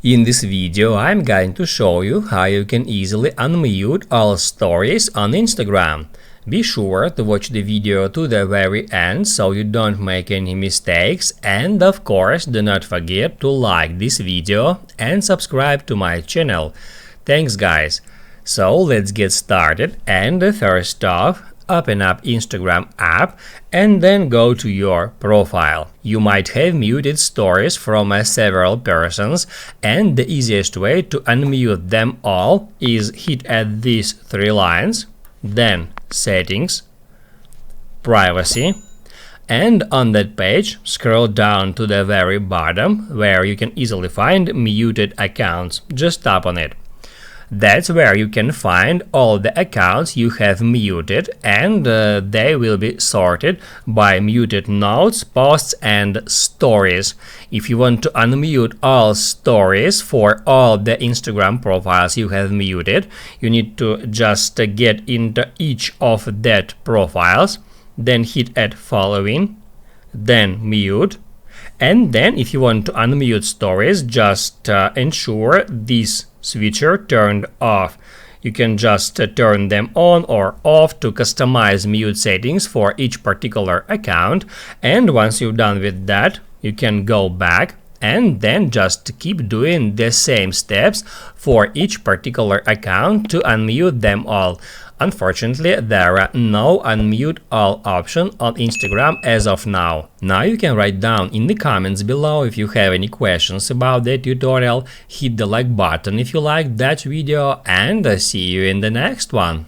In this video, I'm going to show you how you can easily unmute all stories on Instagram. Be sure to watch the video to the very end so you don't make any mistakes, and of course do not forget to like this video and subscribe to my channel. Thanks guys! So let's get started, and first off, open up Instagram app and then go to your profile. You might have muted stories from several persons, and the easiest way to unmute them all is hit at these three lines, then settings, privacy, and on that page scroll down to the very bottom where you can easily find muted accounts. Just tap on it. That's where you can find all the accounts you have muted, and they will be sorted by muted notes, posts and stories. If you want to unmute all stories for all the Instagram profiles you have muted, you need to just get into each of that profiles, then hit at following, then mute. And then if you want to unmute stories, just ensure this switcher turned off. You can just turn them on or off to customize mute settings for each particular account, and once you're done with that, you can go back and then just keep doing the same steps for each particular account to unmute them all. Unfortunately, there are no unmute all option on Instagram as of now. Now you can write down in the comments below if you have any questions about the tutorial, hit the like button if you liked that video, and see you in the next one.